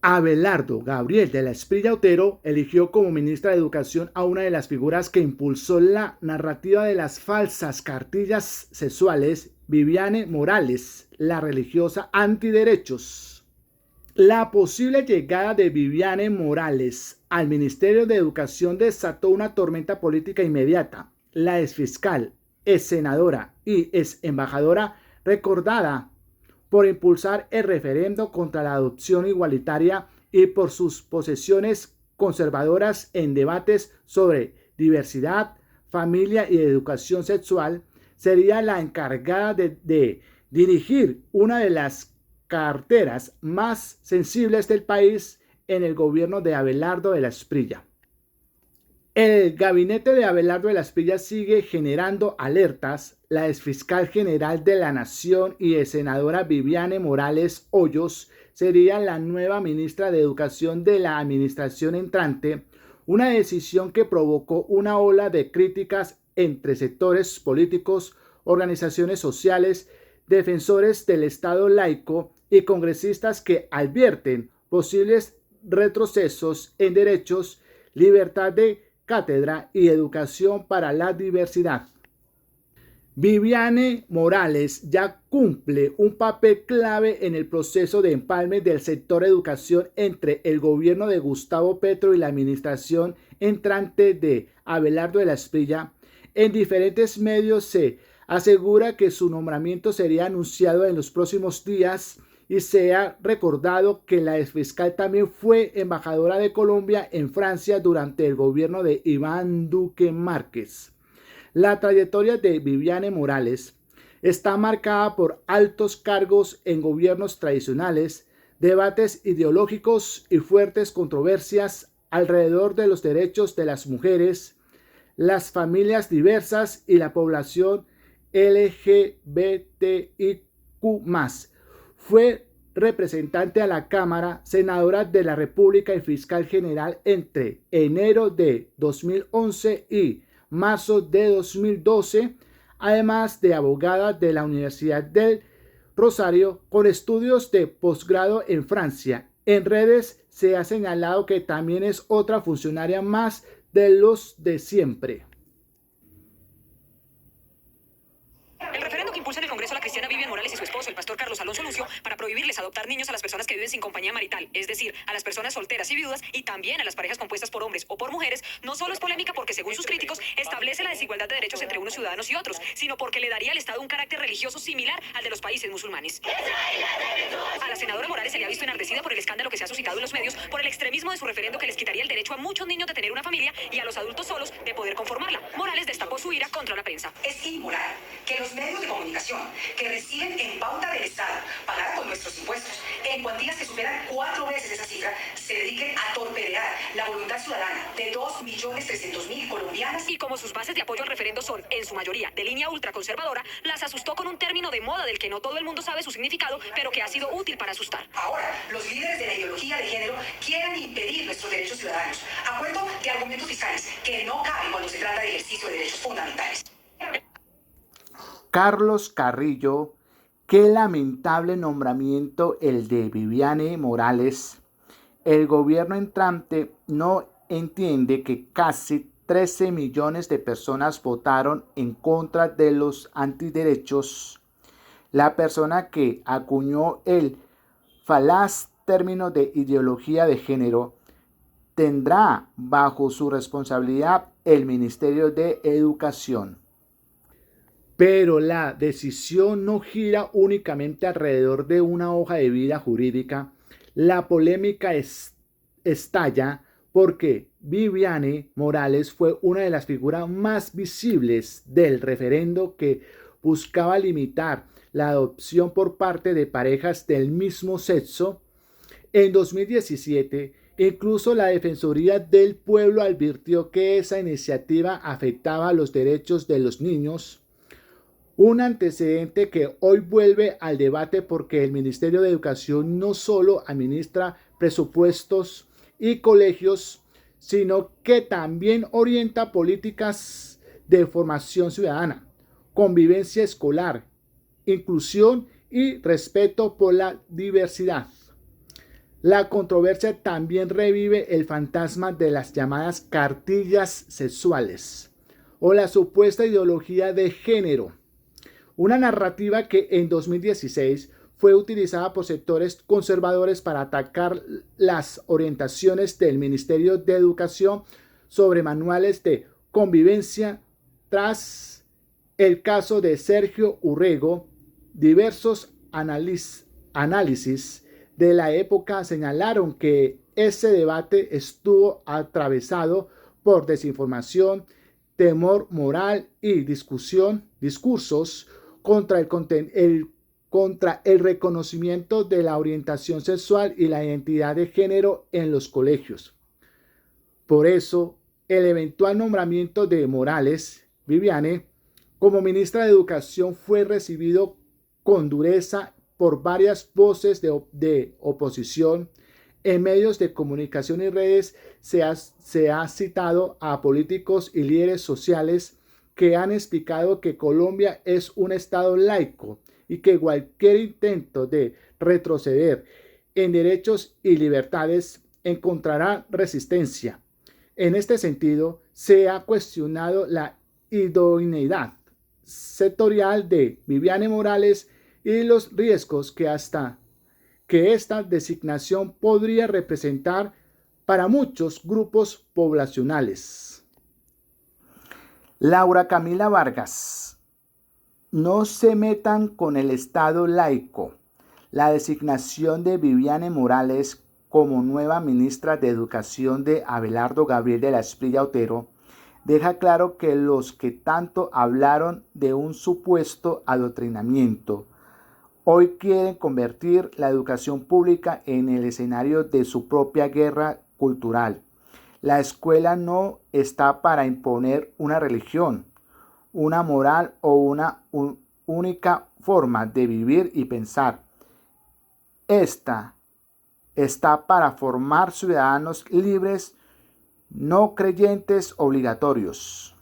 Abelardo Gabriel de la Espriella Otero eligió como ministra de Educación a una de las figuras que impulsó la narrativa de las falsas cartillas sexuales, Viviane Morales, la religiosa antiderechos. La posible llegada de Viviane Morales al Ministerio de Educación desató una tormenta política inmediata. La exfiscal, exsenadora y exembajadora recordada por impulsar el referendo contra la adopción igualitaria y por sus posiciones conservadoras en debates sobre diversidad, familia y educación sexual, sería la encargada de dirigir una de las carteras más sensibles del país en el gobierno de Abelardo de la Espriella. El gabinete de Abelardo de la Espriella sigue generando alertas. La exfiscal general de la Nación y senadora Viviane Morales Hoyos sería la nueva ministra de Educación de la administración entrante, una decisión que provocó una ola de críticas entre sectores políticos, organizaciones sociales, defensores del Estado laico y congresistas que advierten posibles retrocesos en derechos, libertad de cátedra y educación para la diversidad. Viviane Morales ya cumple un papel clave en el proceso de empalme del sector educación entre el gobierno de Gustavo Petro y la administración entrante de Abelardo de la Espriella. En diferentes medios se asegura que su nombramiento sería anunciado en los próximos días y se ha recordado que la exfiscal también fue embajadora de Colombia en Francia durante el gobierno de Iván Duque Márquez. La trayectoria de Viviane Morales está marcada por altos cargos en gobiernos tradicionales, debates ideológicos y fuertes controversias alrededor de los derechos de las mujeres, las familias diversas y la población LGBTIQ+. Fue representante a la Cámara, senadora de la República y fiscal general entre enero de 2011 y marzo de 2012, además de abogada de la Universidad del Rosario con estudios de posgrado en Francia. En redes se ha señalado que también es otra funcionaria más de los de siempre. El referendo que impulsa en el Congreso la cristiana Viviane Morales y su esposo, el pastor Carlos Alonso Lucio, para prohibirles adoptar niños a las personas que viven sin compañía marital, es decir, a las personas solteras y viudas y también a las parejas compuestas por hombres o por mujeres, no solo es polémica porque, según sus críticos, establece la desigualdad de derechos entre unos ciudadanos y otros, sino porque le daría al Estado un carácter religioso similar al de los países musulmanes. A la senadora Morales se le ha visto enardecida por el escándalo que se ha suscitado en los medios por el extremismo de su referendo que les quitaría el derecho a muchos niños de tener una familia y a los adultos solos de poder conformarla. Morales destapó su ira contra la prensa. Es inmoral que los medios de comunicación que reciben en pauta del Estado, pagada con nuestros impuestos, en cuantías que superan 4 veces esa cifra, se dediquen a torpedear la voluntad ciudadana de 2.300.000 colombianas. Y como sus bases de apoyo al referendo son, en su mayoría, de línea ultraconservadora, las asustó con un término de moda del que no todo el mundo sabe su significado, pero que ha sido útil para asustar. Ahora, los líderes de la ideología de género quieren impedir nuestros derechos ciudadanos, a cuento de argumentos fiscales que no caben cuando se trata de ejercicio de derechos fundamentales. Carlos Carrillo, qué lamentable nombramiento el de Viviane Morales. El gobierno entrante no entiende que casi 13 millones de personas votaron en contra de los antiderechos. La persona que acuñó el falaz término de ideología de género tendrá bajo su responsabilidad el Ministerio de Educación. Pero la decisión no gira únicamente alrededor de una hoja de vida jurídica. La polémica estalla porque Viviane Morales fue una de las figuras más visibles del referendo que buscaba limitar la adopción por parte de parejas del mismo sexo. En 2017, incluso la Defensoría del Pueblo advirtió que esa iniciativa afectaba los derechos de los niños. Un antecedente que hoy vuelve al debate porque el Ministerio de Educación no solo administra presupuestos y colegios, sino que también orienta políticas de formación ciudadana, convivencia escolar, inclusión y respeto por la diversidad. La controversia también revive el fantasma de las llamadas cartillas sexuales o la supuesta ideología de género, una narrativa que en 2016 fue utilizada por sectores conservadores para atacar las orientaciones del Ministerio de Educación sobre manuales de convivencia. Tras el caso de Sergio Urrego, diversos análisis de la época señalaron que ese debate estuvo atravesado por desinformación, temor moral y discursos contra el reconocimiento de la orientación sexual y la identidad de género en los colegios. Por eso, el eventual nombramiento de Morales Viviane como ministra de Educación fue recibido con dureza por varias voces de oposición. En medios de comunicación y redes se ha citado a políticos y líderes sociales que han explicado que Colombia es un estado laico y que cualquier intento de retroceder en derechos y libertades encontrará resistencia. En este sentido, se ha cuestionado la idoneidad sectorial de Viviane Morales y los riesgos que esta designación podría representar para muchos grupos poblacionales. Laura Camila Vargas: no se metan con el Estado laico. La designación de Viviane Morales como nueva ministra de Educación de Abelardo Gabriel de la Espriella Otero deja claro que los que tanto hablaron de un supuesto adoctrinamiento hoy quieren convertir la educación pública en el escenario de su propia guerra cultural. La escuela no está para imponer una religión, una moral o una única forma de vivir y pensar. Esta está para formar ciudadanos libres, no creyentes obligatorios.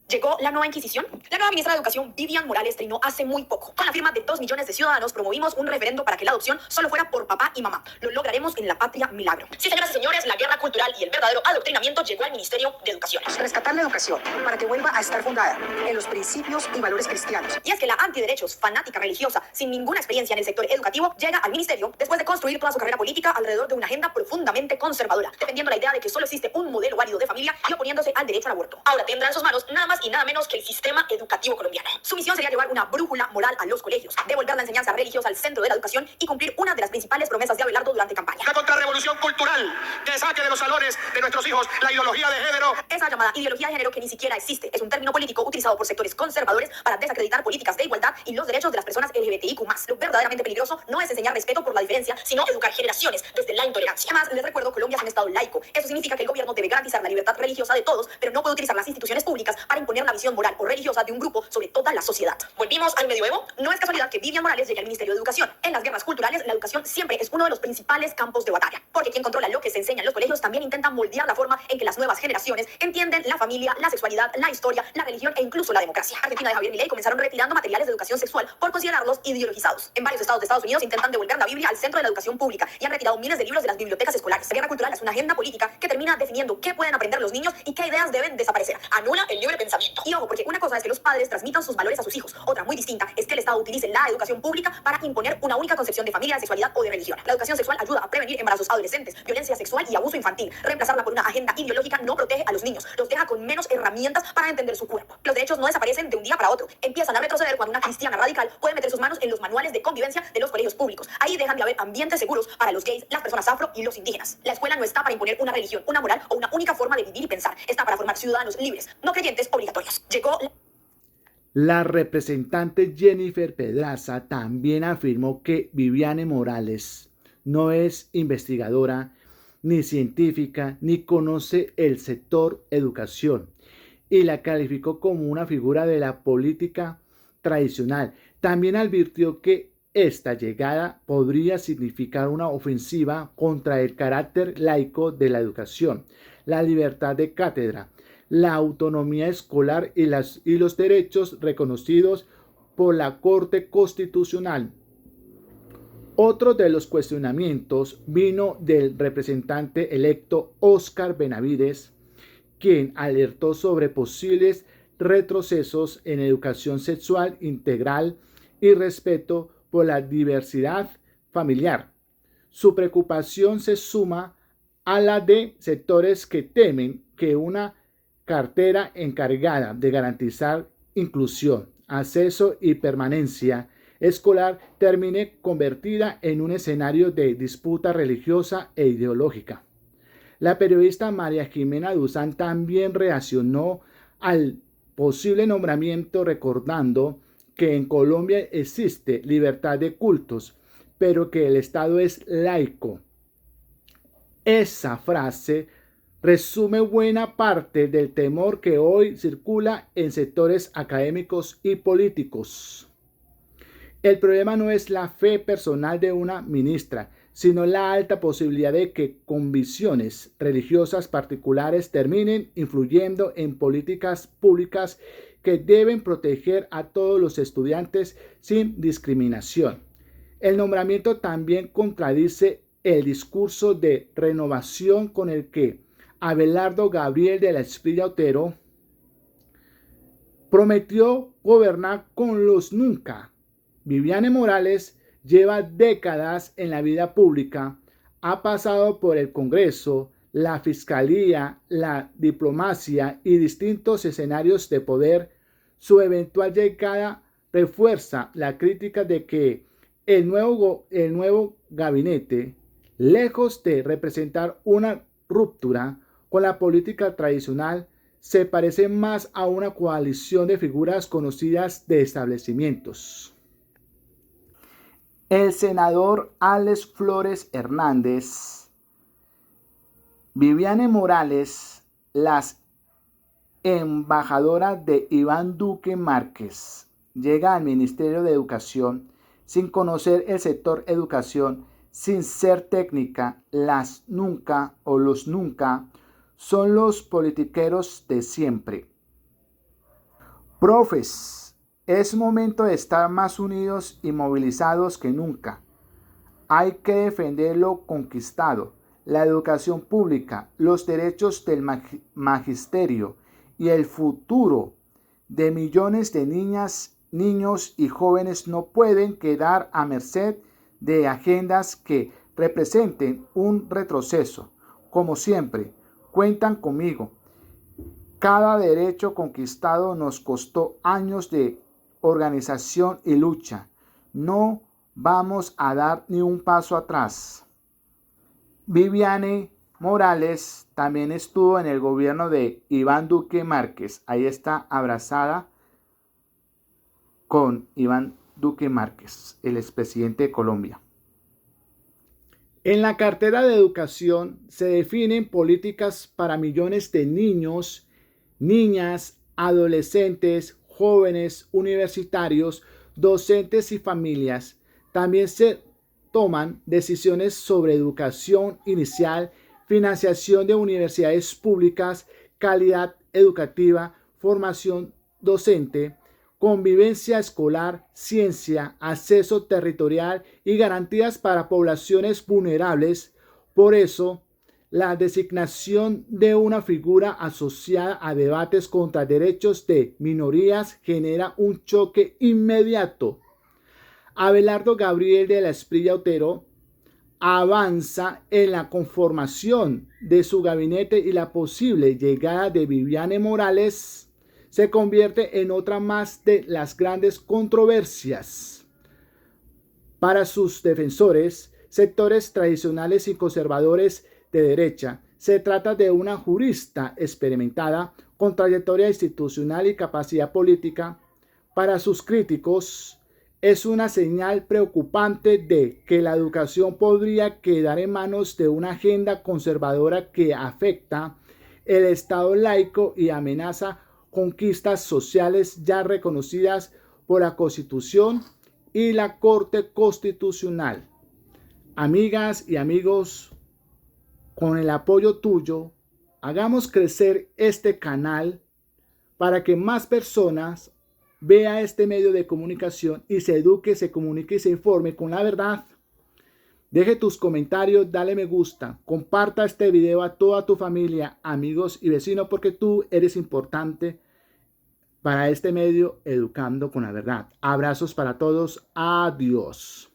¿Llegó la nueva Inquisición? La nueva ministra de Educación, Viviane Morales, trinó hace muy poco. Con la firma de 2 millones de ciudadanos promovimos un referendo para que la adopción solo fuera por papá y mamá. Lo lograremos en la patria milagro. Sí, señoras y señores, la guerra cultural y el verdadero adoctrinamiento llegó al Ministerio de Educación. Rescatar la educación para que vuelva a estar fundada en los principios y valores cristianos. Y es que la antiderechos, fanática religiosa, sin ninguna experiencia en el sector educativo, llega al ministerio después de construir toda su carrera política alrededor de una agenda profundamente conservadora, defendiendo la idea de que solo existe un modelo válido de familia y oponiéndose al derecho al aborto. Ahora tendrá en sus manos nada más y nada menos que el sistema educativo colombiano. Su misión sería llevar una brújula moral a los colegios, devolver la enseñanza religiosa al centro de la educación y cumplir una de las principales promesas de Abelardo durante campaña. La contrarrevolución cultural que saque de los salones de nuestros hijos la ideología de género. Esa llamada ideología de género, que ni siquiera existe, es un término político utilizado por sectores conservadores para desacreditar políticas de igualdad y los derechos de las personas LGBTIQ+. Lo verdaderamente peligroso no es enseñar respeto por la diferencia, sino educar generaciones desde la intolerancia. Además, les recuerdo, Colombia es un estado laico. Eso significa que el gobierno debe garantizar la libertad religiosa de todos, pero no puede utilizar las instituciones públicas para imponer la visión moral o religiosa de un grupo sobre toda la sociedad. ¿Volvimos al medioevo? No es casualidad que Viviane Morales llegue al Ministerio de Educación. En las guerras culturales, la educación siempre es uno de los principales campos de batalla, porque quien controla lo que se enseña en los colegios también intenta moldear la forma en que las nuevas generaciones entienden la familia, la sexualidad, la historia, la religión e incluso la democracia. Argentina de Javier Milei comenzaron retirando materiales de educación sexual por considerarlos ideologizados. En varios estados de Estados Unidos intentan devolver la Biblia al centro de la educación pública y han retirado miles de libros de las bibliotecas escolares. La guerra cultural es una agenda política que termina definiendo qué pueden aprender los niños y qué ideas deben desaparecer. Anula el libre pensamiento. Y ojo, porque una cosa es que los padres transmitan sus valores a sus hijos, otra muy distinta es que el Estado utilice la educación pública para imponer una única concepción de familia, de sexualidad o de religión. La educación sexual ayuda a prevenir embarazos adolescentes, violencia sexual y abuso infantil. Reemplazarla por una agenda ideológica no protege a los niños, los deja con menos herramientas para entender su cuerpo. Los derechos no desaparecen de un día para otro, empiezan a retroceder cuando una cristiana radical puede meter sus manos en los manuales de convivencia de los colegios públicos. Ahí dejan de haber ambientes seguros para los gays, las personas afro y los indígenas. La escuela no está para imponer una religión, una moral o una única forma de vivir y pensar, está para formar ciudadanos libres, no creyentes obligatorios. Llegó La representante Jennifer Pedraza también afirmó que Viviane Morales no es investigadora, ni científica, ni conoce el sector educación, y la calificó como una figura de la política tradicional. También advirtió que esta llegada podría significar una ofensiva contra el carácter laico de la educación, la libertad de cátedra, la autonomía escolar y los derechos reconocidos por la Corte Constitucional. Otro de los cuestionamientos vino del representante electo Óscar Benavides, quien alertó sobre posibles retrocesos en educación sexual integral y respeto por la diversidad familiar. Su preocupación se suma a la de sectores que temen que una cartera encargada de garantizar inclusión, acceso y permanencia escolar termine convertida en un escenario de disputa religiosa e ideológica. La periodista María Jimena Duzán también reaccionó al posible nombramiento recordando que en Colombia existe libertad de cultos, pero que el Estado es laico. Esa frase resume buena parte del temor que hoy circula en sectores académicos y políticos. El problema no es la fe personal de una ministra, sino la alta posibilidad de que convicciones religiosas particulares terminen influyendo en políticas públicas que deben proteger a todos los estudiantes sin discriminación. El nombramiento también contradice el discurso de renovación con el que Abelardo Gabriel de la Espriella Otero prometió gobernar con los nunca. Viviane Morales lleva décadas en la vida pública, ha pasado por el Congreso, la Fiscalía, la diplomacia y distintos escenarios de poder. Su eventual llegada refuerza la crítica de que el nuevo gabinete, lejos de representar una ruptura con la política tradicional, se parece más a una coalición de figuras conocidas de establecimientos. El senador Alex Flores Hernández, Viviane Morales, las embajadora de Iván Duque Márquez, llega al Ministerio de Educación sin conocer el sector educación, sin ser técnica. Las nunca o los nunca son los politiqueros de siempre. Profes, es momento de estar más unidos y movilizados que nunca. Hay que defender lo conquistado, la educación pública, los derechos del magisterio y el futuro de millones de niñas, niños y jóvenes no pueden quedar a merced de agendas que representen un retroceso. Como siempre, cuentan conmigo. Cada derecho conquistado nos costó años de organización y lucha. No vamos a dar ni un paso atrás. Viviane Morales también estuvo en el gobierno de Iván Duque Márquez. Ahí está abrazada con Iván Duque Márquez, el expresidente de Colombia. En la cartera de educación se definen políticas para millones de niños, niñas, adolescentes, jóvenes, universitarios, docentes y familias. También se toman decisiones sobre educación inicial, financiación de universidades públicas, calidad educativa, formación docente, convivencia escolar, ciencia, acceso territorial y garantías para poblaciones vulnerables. Por eso, la designación de una figura asociada a debates contra derechos de minorías genera un choque inmediato. Abelardo Gabriel de la Espriella Otero avanza en la conformación de su gabinete y la posible llegada de Viviane Morales se convierte en otra más de las grandes controversias. Para sus defensores, sectores tradicionales y conservadores de derecha, se trata de una jurista experimentada con trayectoria institucional y capacidad política. Para sus críticos, es una señal preocupante de que la educación podría quedar en manos de una agenda conservadora que afecta el Estado laico y amenaza conquistas sociales ya reconocidas por la Constitución y la Corte Constitucional. Amigas y amigos, con el apoyo tuyo, hagamos crecer este canal para que más personas vea este medio de comunicación y se eduque, se comunique y se informe con la verdad. Deje tus comentarios, dale me gusta, comparta este video a toda tu familia, amigos y vecinos porque tú eres importante para este medio Educando con la Verdad. Abrazos para todos. Adiós.